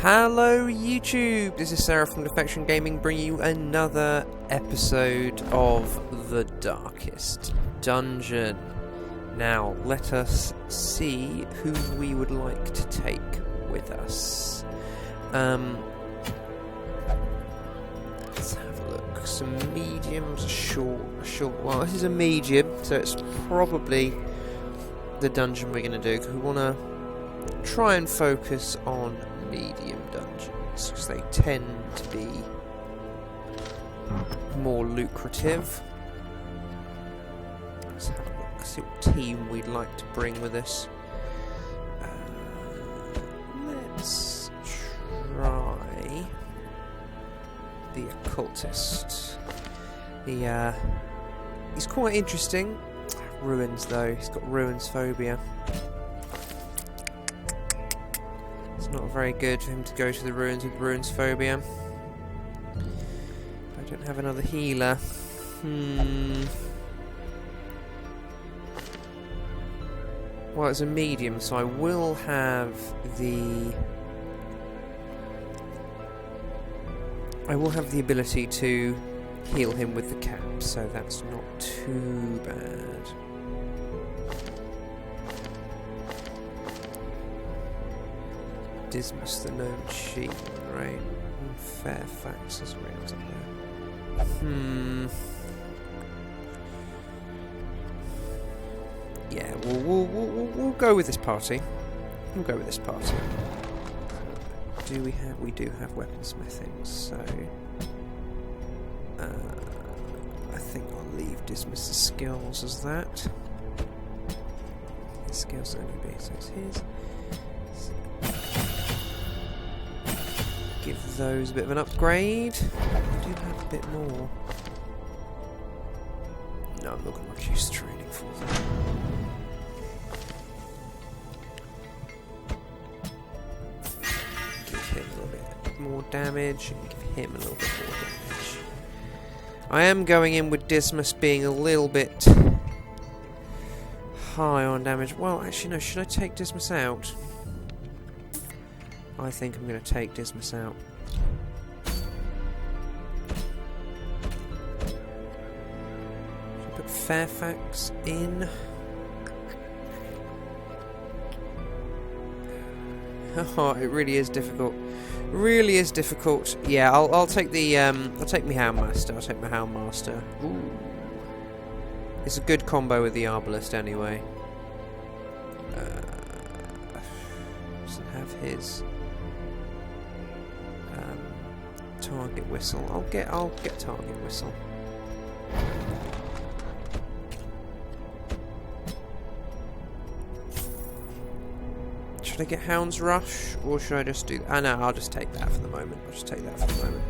Hello YouTube, this is Serath from Defection Gaming bringing you another episode of The Darkest Dungeon. Now, let us see who we would like to take with us. Let's have a look. Some mediums, a short. Well, this is a medium, so it's probably the dungeon we're going to do, because we want to try and focus on medium dungeons because they tend to be more lucrative. Let's have a look, see what team we'd like to bring with us. Let's try the occultist. He's quite interesting. Ruins though, he's got ruins phobia. It's not very good for him to go to the ruins with ruins phobia. I don't have another healer. Well, it's a medium, so I will have the ability to heal him with the cap, so that's not too bad. Dismas the known sheep, right? And Fairfax is around up there. Yeah, we'll go with this party. We'll go with this party. Do we have? We do have weaponsmithing, so I think I'll leave Dismas's skills as that. His skills only be so it's his. Give those a bit of an upgrade. I do have a bit more. No, I'm not going to reduce training for them. Give him a little bit more damage and give him a little bit more damage. I am going in with Dismas being a little bit high on damage. Well, actually no, should I take Dismas out? I think I'm going to take Dismas out. Should I put Fairfax in? Oh, it really is difficult. Really is difficult. Yeah, I'll take the I'll take my Houndmaster. I'll take my Houndmaster. Ooh, it's a good combo with the Arbalist anyway. Doesn't have his. Target whistle. I'll get target whistle. Should I get Hound's Rush or should I just do? No, I'll just take that for the moment. I'll just take that for the moment.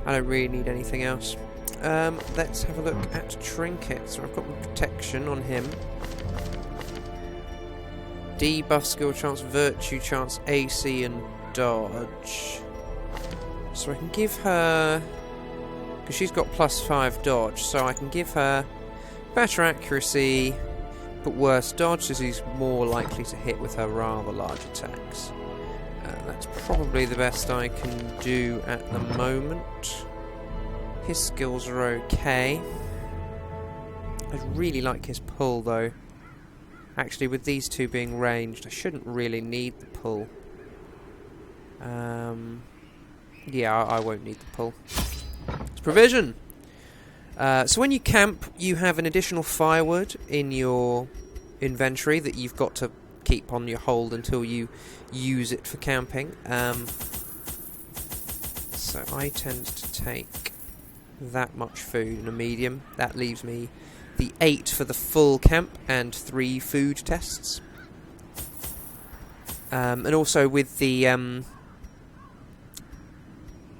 I don't really need anything else. Let's have a look at trinkets. So I've got protection on him. Debuff skill chance, virtue chance, AC and dodge. So I can give her, because she's got +5 dodge, so I can give her better accuracy, but worse dodge, so he's more likely to hit with her rather large attacks. That's probably the best I can do at the moment. His skills are okay. I really like his pull though. Actually, with these two being ranged, I shouldn't really need the pull. Yeah, I won't need the pull. It's provision! So when you camp, you have an additional firewood in your inventory that you've got to keep on your hold until you use it for camping. So I tend to take that much food in a medium. That leaves me the 8 for the full camp and 3 food tests. And also with the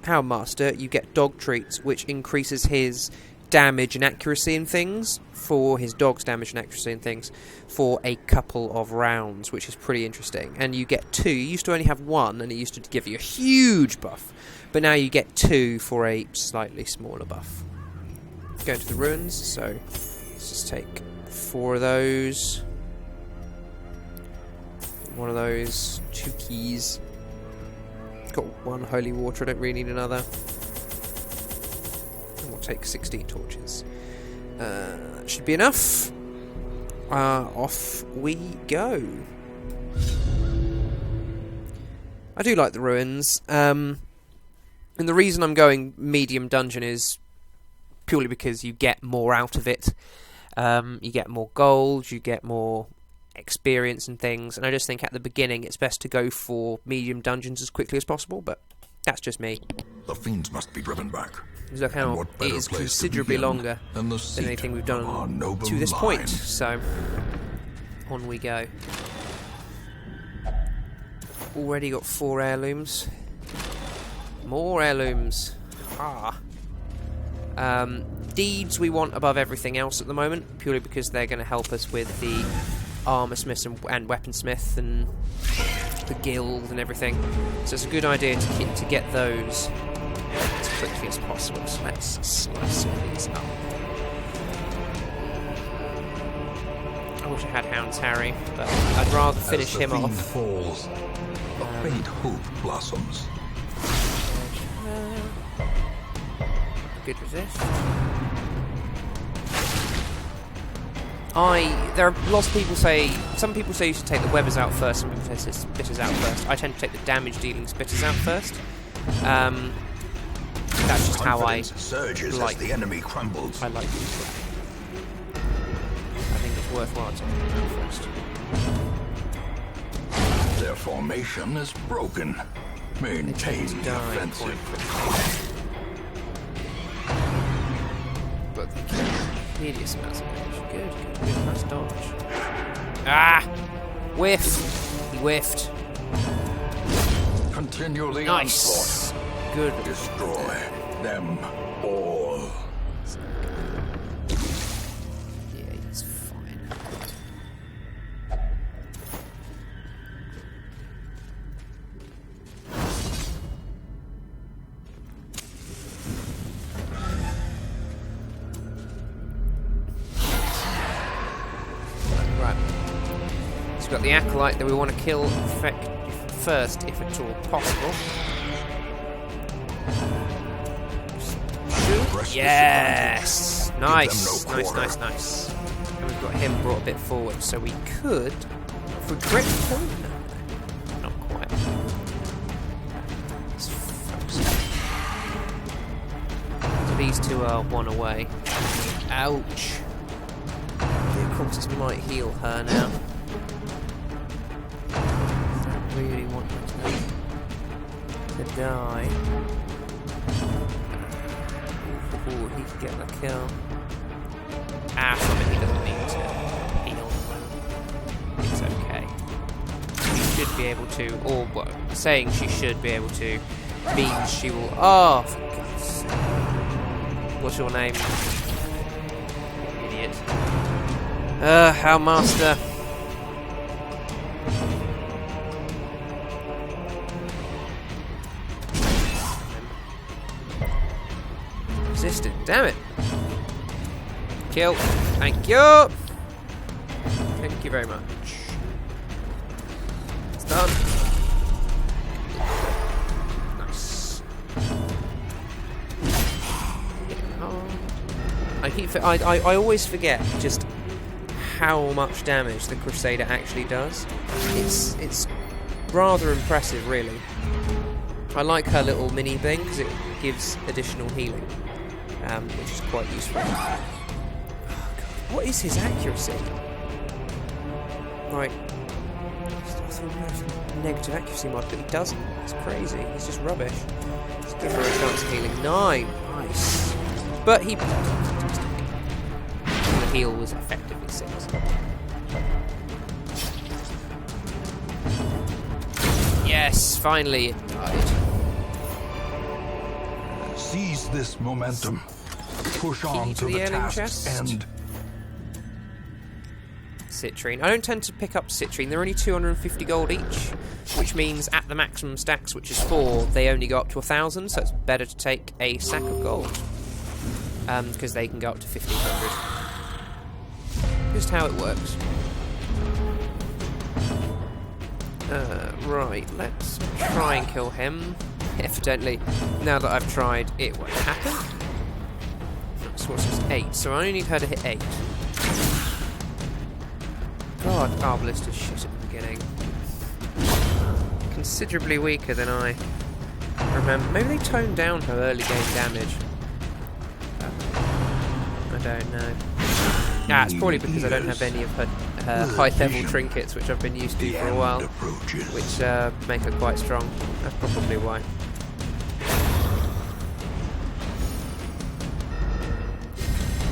Houndmaster, you get dog treats, which increases his damage and accuracy in things, for his dog's damage and accuracy in things, for a couple of rounds, which is pretty interesting. And you get 2. You used to only have 1, and it used to give you a huge buff. But now you get 2 for a slightly smaller buff. Going to the ruins, so let's just take 4 of those. One of those, 2 keys. got one holy water, I don't really need another. And we'll take 16 torches. That should be enough. Off we go. I do like the ruins. And the reason I'm going medium dungeon is purely because you get more out of it. You get more gold, you get more experience and things, and I just think at the beginning it's best to go for medium dungeons as quickly as possible, but that's just me. The fiends must be driven back. Look how it is considerably longer than anything we've done to this point, so on we go. Already got 4 heirlooms. More heirlooms. Deeds we want above everything else at the moment, purely because they're going to help us with the armor smith and weaponsmith and the guild and everything. So it's a good idea to get those as quickly as possible. So let's slice all these up. I wish I had Hound's Harry, but I'd rather finish him off. Falls, a faint hope blossoms. Good resist. There are lots of people say, some people say you should take the webbers out first, some people say spitters out first. I tend to take the damage dealing spitters out first. That's just how I surges like. As the enemy crumbles. I like it. I think it's worthwhile taking them out first. Their formation is broken. Maintain the offensive. But hideous amounts of damage. Good. Nice dodge. Ah! Whiff! He whiffed. Continually nice. Good. Destroy them all. Yeah, he's fine. We've got the acolyte that we want to kill first, if at all possible. Yes! Nice! Nice. And we've got him brought a bit forward, so we could... For crit point? No, not quite. Let's focus. So these two are 1 away. Ouch! The occultist might heal her now. Really want her to die. Ooh, he could get the kill. From it, he doesn't need to heal. It's okay. She should be able to, or what, saying she should be able to means she will. Oh, for God's sake. What's your name? Idiot. Our master. Resisted, damn it. Kill. Thank you. Thank you very much. It's done. Nice. I always forget just how much damage the Crusader actually does. It's rather impressive, really. I like her little mini thing because it gives additional healing. Which is quite useful. Oh, God. What is his accuracy? Right. I thought he had a negative accuracy mod, but he doesn't. It's crazy. He's just rubbish. Let's give her a chance of healing. 9. Nice. But he... The heal was effectively 6. Yes, finally it died. Seize this momentum. Push on to the task's end. Citrine. I don't tend to pick up citrine. They're only 250 gold each, which means at the maximum stacks, which is 4, they only go up to 1,000, so it's better to take a sack of gold. Because they can go up to 1,500. Just how it works. Right, let's try and kill him. Evidently, now that I've tried, it won't happen. So what's this? 8, so I only need her to hit 8. God, Arbalist is shit at the beginning. Considerably weaker than I remember. Maybe they toned down her early game damage. I don't know. Ah, it's probably because I don't have any of her high-level trinkets, which I've been used to for a while, which make her quite strong. That's probably why.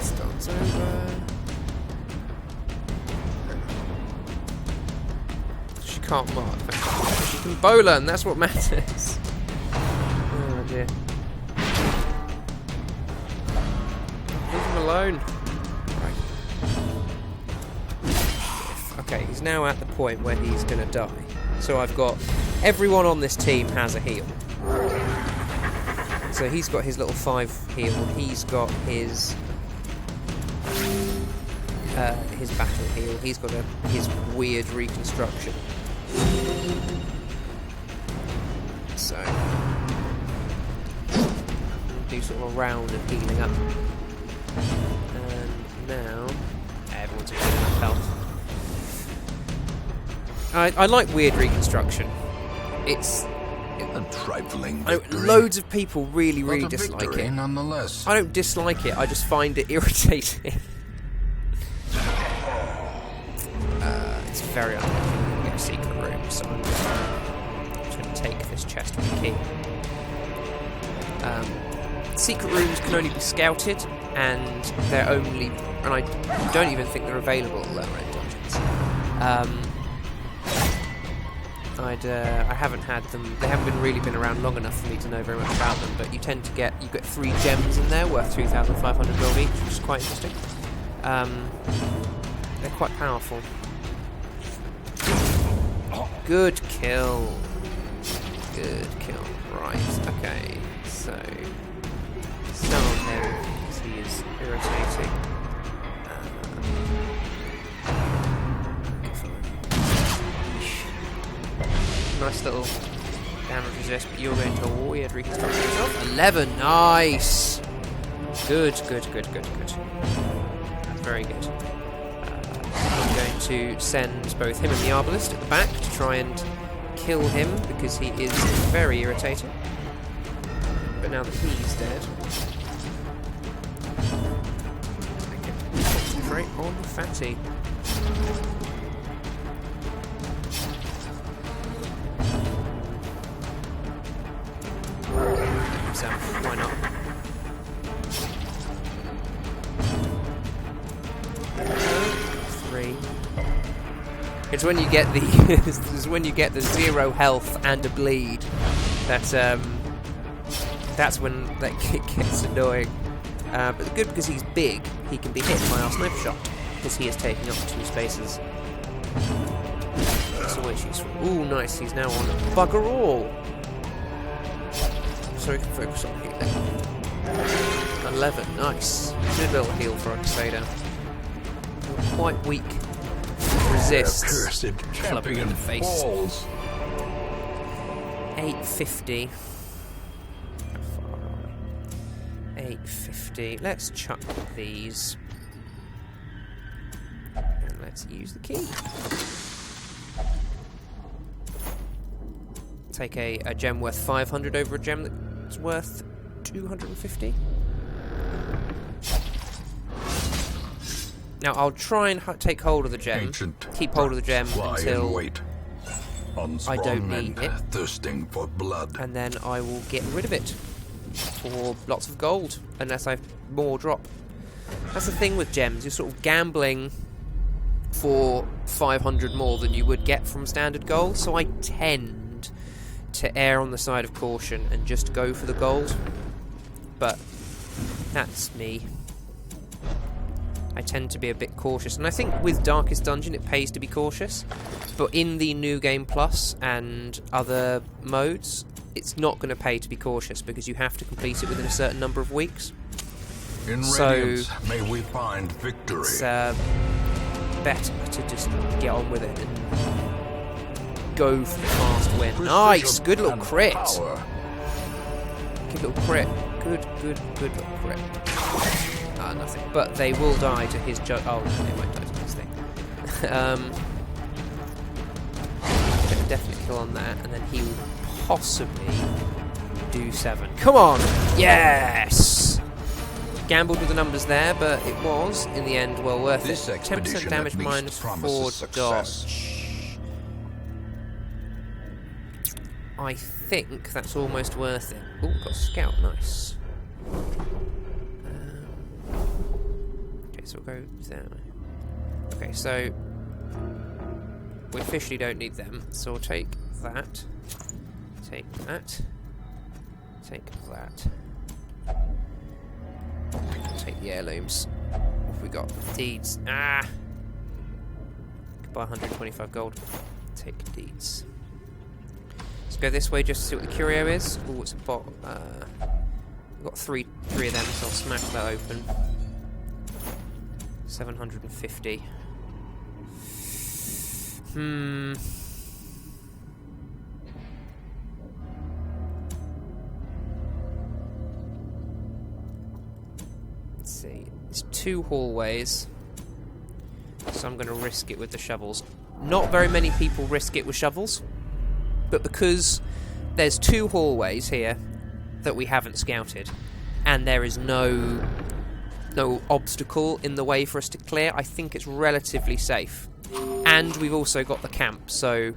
Starts over. She can't mark. She can bowler, and that's what matters. Oh dear. Leave him alone. Okay, he's now at the point where he's going to die. So I've got... Everyone on this team has a heal. So he's got his little 5 heal. He's got his battle heal. He's got his weird reconstruction. So... we'll do sort of a round of healing up. And now... everyone's got enough health. I like weird reconstruction. It's a trifling victory. Loads of people really dislike it. Nonetheless. I don't dislike it. I just find it irritating. It's very unlikely to get a secret room, so I'm just going to take this chest with the key. Secret rooms can only be scouted, and they're only, and I don't even think they're available at lower end dungeons. I haven't had them. They haven't really been around long enough for me to know very much about them. But you tend to get 3 gems in there worth 3,500 gold each, which is quite interesting. They're quite powerful. Good kill. Good kill. Right. Okay. So stun on him because he is irritating. Nice little damage resist, but you're going to weird reconstruct yourself. 11, nice! Good. That's very good. I'm going to send both him and the Arbalist at the back to try and kill him, because he is very irritating. But now that he's dead, I can concentrate on Fatty. So, why not? It's when you get the it's when you get the 0 health and a bleed that's when that gets annoying. But good, because he's big, he can be hit by our sniper shot because he is taking up 2 spaces. That's always useful. Ooh, nice. He's now on bugger all. So we can focus on healing. 11, nice. Good little heal for our Crusader. Quite weak. Resists. Clubbing in the face. 850. 850. Let's chuck these. And let's use the key. Take a gem worth 500 over a gem that's worth 250. Now I'll try and take hold of the gem, keep hold of the gem until I don't need it, thirsting for blood, and then I will get rid of it for lots of gold, unless I more drop. That's the thing with gems, you're sort of gambling for 500 more than you would get from standard gold, so I tend to err on the side of caution and just go for the gold. But that's me. I tend to be a bit cautious, and I think with Darkest Dungeon it pays to be cautious, but in the New Game Plus and other modes it's not going to pay to be cautious, because you have to complete it within a certain number of weeks. In Radiance, may we find victory. It's better to just get on with it and go for the fast win. Nice! Good little crit! Good little crit. Good little crit. Ah, nothing. But they will die to his judge. Oh, no, they won't die to his thing. Get a definite kill on that, and then he will possibly do 7. Come on! Yes! Gambled with the numbers there, but it was, in the end, well worth it. 10% damage minus 4 dodge. I think that's almost worth it. Oh, got a scout, nice. Okay, so we'll go there. Okay, so we officially don't need them, so we'll take that, take that, take that. Take the heirlooms. What have we got? Deeds. Ah! Could buy 125 gold. Take deeds. Let's go this way just to see what the curio is. Oh, it's a bot. We've got three of them, so I'll smash that open. 750. Let's see. It's 2 hallways, so I'm going to risk it with the shovels. Not very many people risk it with shovels, but because there's 2 hallways here that we haven't scouted, and there is no obstacle in the way for us to clear, I think it's relatively safe. And we've also got the camp, so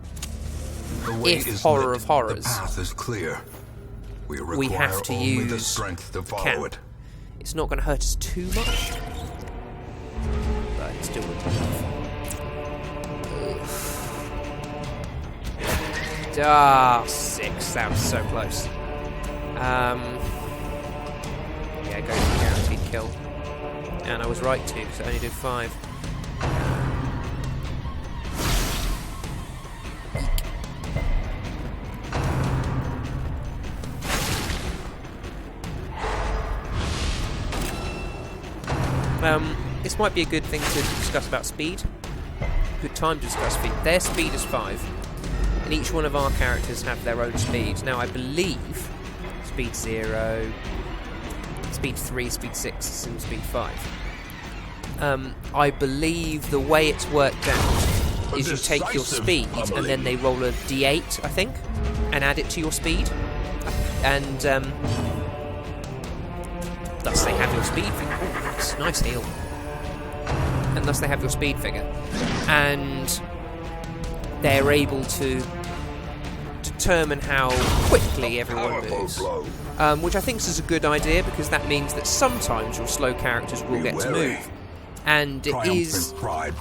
if horror of horrors, the path is clear. We have to use the strength to follow camp. it. It's not going to hurt us too much, but it still would be enough. Ah, 6. That was so close. Yeah, go for the guaranteed kill. And I was right too, because I only did 5. This might be a good thing to discuss about speed. Good time to discuss speed. Their speed is 5, and each one of our characters have their own speed. Now, I believe speed 0, speed 3, speed 6, and speed 5. I believe the way it's worked out is you take your speed, and then they roll a d8, I think, and add it to your speed, and thus they have your speed figure. Ooh, nice heal. And thus they have your speed figure. And they're able to determine how quickly everyone moves. Which I think is a good idea, because that means that sometimes your slow characters will get to move. And it is quite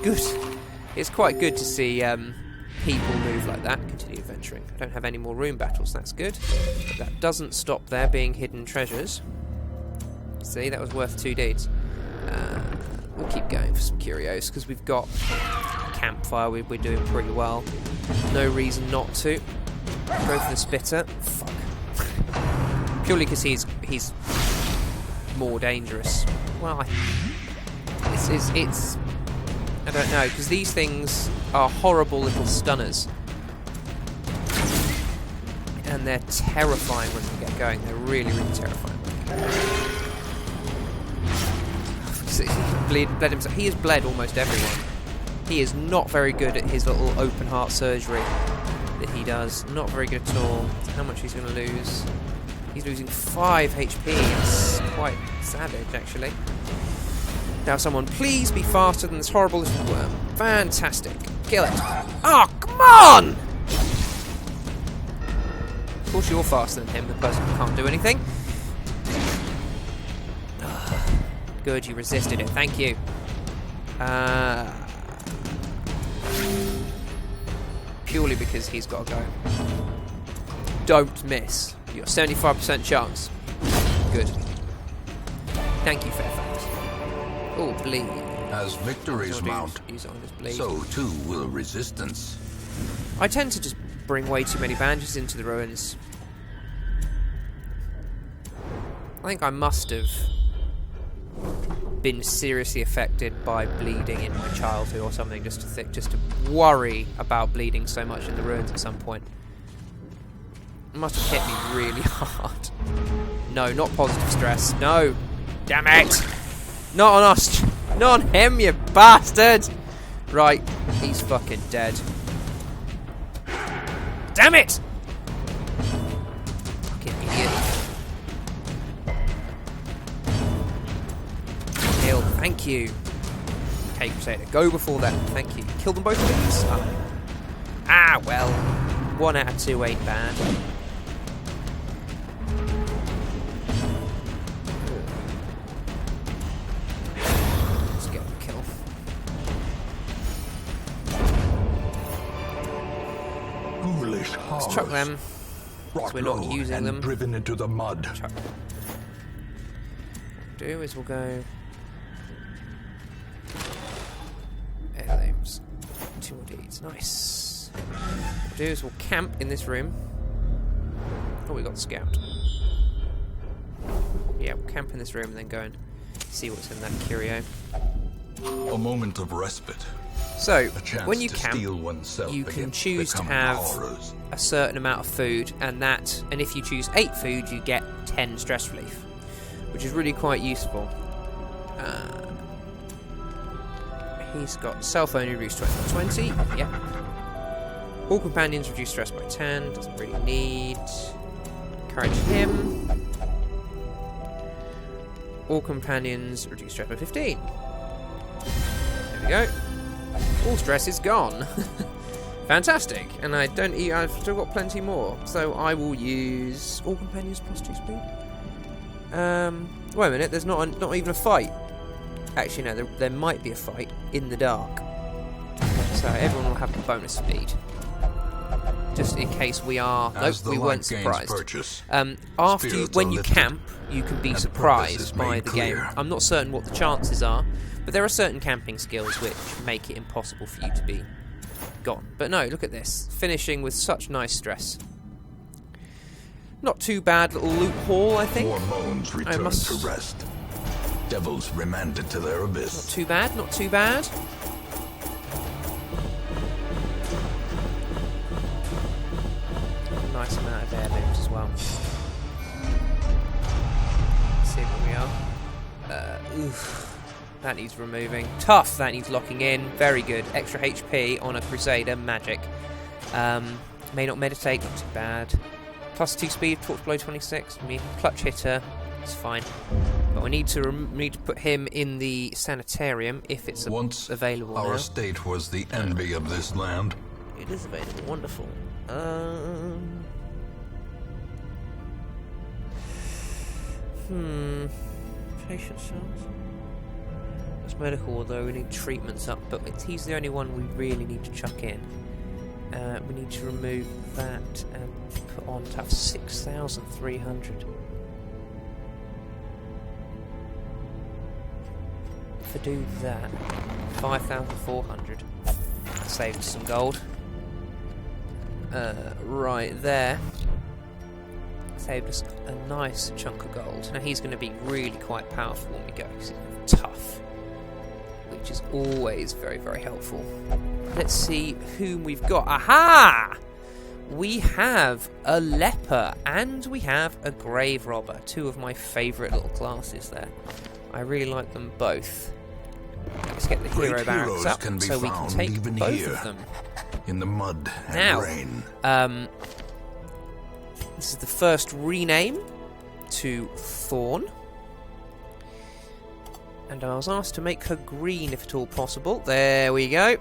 good. It's quite good to see people move like that. Continue adventuring. I don't have any more room battles, that's good. But that doesn't stop there being hidden treasures. See, that was worth 2 deeds. We'll keep going for some curios, because we've got campfire, we're doing pretty well. No reason not to. Go for the spitter. Fuck. Purely because he's more dangerous. Well, it's I don't know, because these things are horrible little stunners. And they're terrifying when they get going. They're really, really terrifying. Bled himself. He has bled almost everyone. He is not very good at his little open heart surgery that he does. Not very good at all. How much he's going to lose? He's losing 5 HP. It's quite savage, actually. Now, someone, please be faster than this horrible little worm. Fantastic. Kill it. Oh, come on! Of course, you're faster than him, the person who can't do anything. Good, you resisted it. Thank you. Purely because he's got to go. Don't miss. You've got 75% chance. Good. Thank you, Fairfax. Oh, bleed. As victories mount, so too will resistance. I tend to just bring way too many bandages into the ruins. I think I must have been seriously affected by bleeding in my childhood or something, just to worry about bleeding so much in the ruins at some point. It must have hit me really hard. No, not positive stress. No! Damn it! Not on us! Not on him, you bastard! Right, he's fucking dead. Damn it! Fucking idiot. Kill, thank you. Okay, Crusader, go before them, thank you. Kill them both, please. Ah, well. 1 out of 2 ain't bad. Let's get the kill. Foolish Let's chuck them. Brought We're not low using and them. driven into the mud. Chuck. What we'll do is we'll go heirlooms. 2 more deeds. Nice. What we'll do is we'll camp in this room. Oh, we got the scout. Yeah, we'll camp in this room and then go and see what's in that curio. A moment of respite. So, A chance when you to camp, steel oneself you can against choose the to coming have horrors. a certain amount of food, and if you choose 8 food, you get 10 stress relief, which is really quite useful. He's got self-only reduced stress by 20. Yep. All companions reduce stress by 10. Doesn't really need. Encourage him. All companions reduce stress by 15. There we go. All stress is gone. Fantastic. And I've still got plenty more. So I will use all companions plus 2 speed. Wait a minute, there's not even a fight. Actually, no, there might be a fight in the dark. So everyone will have a bonus speed. Just in case we are... Nope, we weren't surprised. When you camp, you can be surprised by the game. I'm not certain what the chances are, but there are certain camping skills which make it impossible for you to be gone. But no, look at this. Finishing with such nice stress. Not too bad little loot haul, I think. More moans return to rest. Devils remanded to their abyss. Not too bad, not too bad. Nice amount of heirlooms as well. Let's see where we are. Oof. That needs removing. Tough, that needs locking in. Very good. Extra HP on a Crusader, magic. May not meditate, not too bad. Plus 2 speed, torch below 26. I mean, clutch hitter, it's fine. But we need to put him in the sanitarium if it's available our now. estate was the envy of this land. It is available, wonderful. Patient cells. That's medical, although we need treatments up, but he's the only one we really need to chuck in. We need to remove that and put on to have 6,300. If I do that, 5,400. That saves some gold. Right there. Saved us a nice chunk of gold. Now he's going to be really quite powerful when we go, because he's tough. Which is always very, very helpful. Let's see whom we've got. Aha! We have a leper and we have a grave robber. 2 of my favourite little classes there. I really like them both. Let's get the hero barracks up so we can take both of them. In the mud and rain. This is the first rename to Thorn. And I was asked to make her green if at all possible. There we go.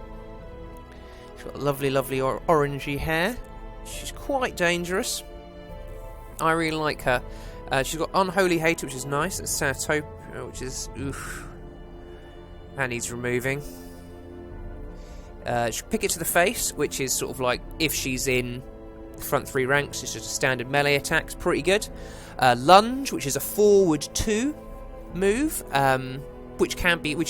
She's got lovely, lovely orangey hair. She's quite dangerous. I really like her. She's got Unholy Hate, which is nice. And Saratopia, which is... oof. That needs removing. She'll pick it to the face, which is sort of like if she's in the front 3 ranks, it's just a standard melee attack. It's pretty good. Lunge, which is a forward 2 move, which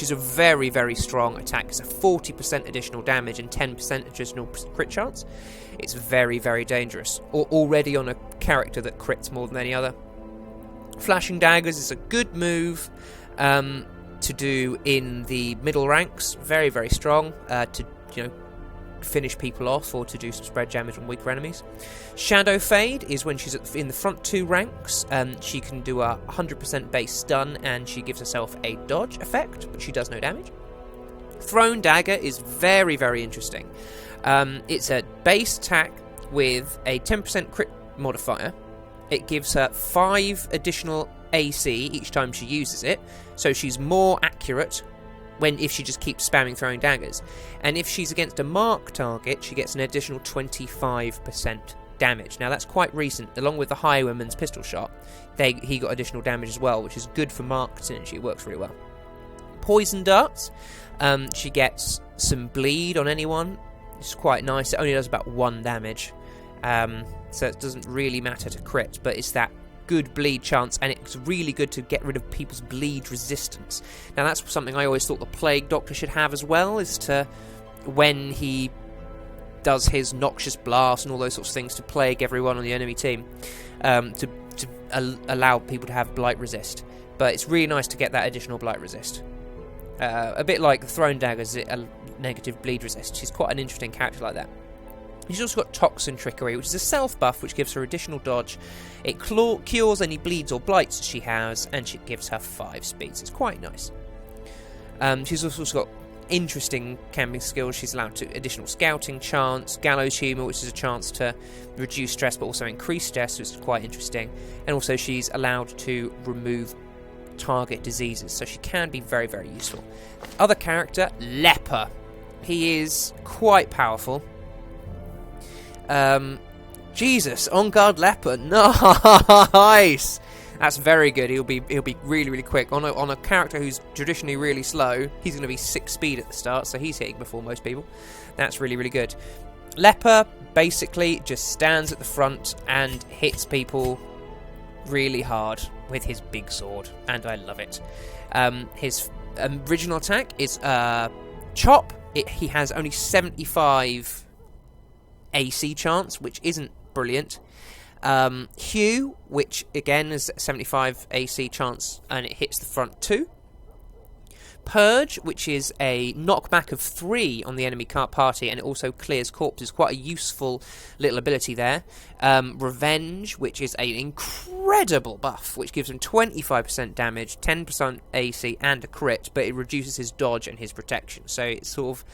is a very, very strong attack. It's a 40% additional damage and 10% additional crit chance. It's very, very dangerous. Already on a character that crits more than any other. Flashing Daggers is a good move. to do in the middle ranks. Very, very strong to, you know, finish people off or to do some spread damage on weaker enemies. Shadow Fade is when she's in the front 2 ranks. She can do a 100% base stun, and she gives herself a dodge effect, but she does no damage. Thrown Dagger is very, very interesting. It's a base attack with a 10% crit modifier. It gives her 5 additional AC each time she uses it, so she's more accurate if she just keeps spamming throwing daggers. And if she's against a mark target, she gets an additional 25% damage. Now that's quite recent. Along with the Highwayman's pistol shot, he got additional damage as well, which is good for mark synergy. It works really well. Poison Darts. She gets some bleed on anyone. It's quite nice. It only does about 1 damage. So it doesn't really matter to crit, but it's that good bleed chance, and it's really good to get rid of people's bleed resistance. Now that's something I always thought the Plague Doctor should have as well, is to, when he does his Noxious Blast and all those sorts of things, to plague everyone on the enemy team, to allow people to have Blight Resist. But it's really nice to get that additional Blight Resist. A bit like the Thrown Daggers, a negative bleed resist. She's quite an interesting character like that. She's also got Toxin Trickery, which is a self buff which gives her additional dodge. It cures any bleeds or blights she has, and she gives her 5 speeds. It's quite nice. She's also got interesting camping skills. She's allowed to additional scouting chance, Gallows Humour, which is a chance to reduce stress but also increase stress, which is quite interesting. And also she's allowed to remove target diseases, so she can be very, very useful. Other character, Leper. He is quite powerful. Jesus, On Guard Leper, nice. That's very good. He'll be really, really quick on a character who's traditionally really slow. He's going to be 6 speed at the start, so he's hitting before most people. That's really, really good. Leper basically just stands at the front and hits people really hard with his big sword, and I love it. His original attack is Chop. He has only 75 AC chance, which isn't brilliant. Hue, which again is 75 AC chance, and it hits the front 2. Purge, which is a knockback of 3 on the enemy party, and it also clears corpses. Quite a useful little ability there. Revenge, which is an incredible buff, which gives him 25% damage, 10% AC, and a crit, but it reduces his dodge and his protection. So it's sort of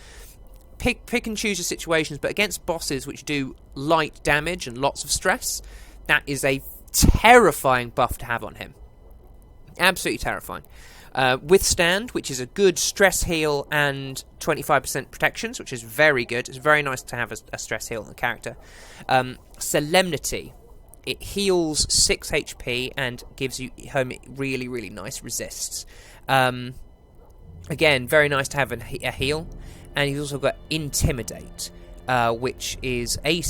pick and choose your situations, but against bosses which do light damage and lots of stress, that is a terrifying buff to have on him. Absolutely terrifying. Withstand, which is a good stress heal and 25% protections, which is very good. It's very nice to have a stress heal on the character. Solemnity. It heals 6 HP and gives you really, really nice resists. Again, very nice to have a heal. And he's also got Intimidate, which is a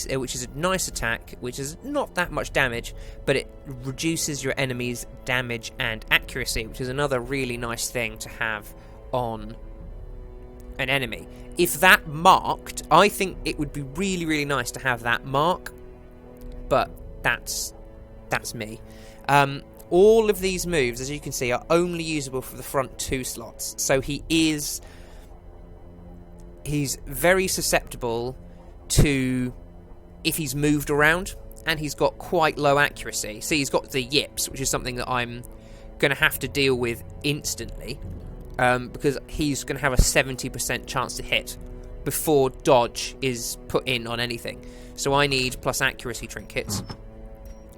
nice attack, which is not that much damage, but it reduces your enemy's damage and accuracy, which is another really nice thing to have on an enemy. If that marked, I think it would be really, really nice to have that mark, but that's me. All of these moves, as you can see, are only usable for the front 2 slots, so he's very susceptible to if he's moved around, and he's got quite low accuracy. See, he's got the yips, which is something that I'm going to have to deal with instantly, because he's going to have a 70% chance to hit before dodge is put in on anything. So I need plus accuracy trinkets,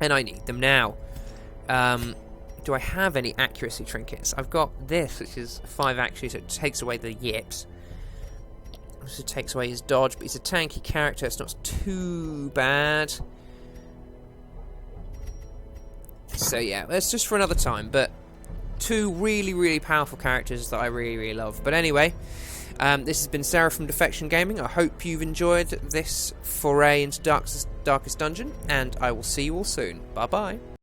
and I need them now. Do I have any accuracy trinkets? I've got this, which is 5 accuracy, so it takes away the yips. Also takes away his dodge, but he's a tanky character. It's not too bad. So yeah, that's just for another time. But 2 really, really powerful characters that I really, really love. But anyway, this has been Serath from Defection Gaming. I hope you've enjoyed this foray into Darkest Dungeon, and I will see you all soon. Bye bye.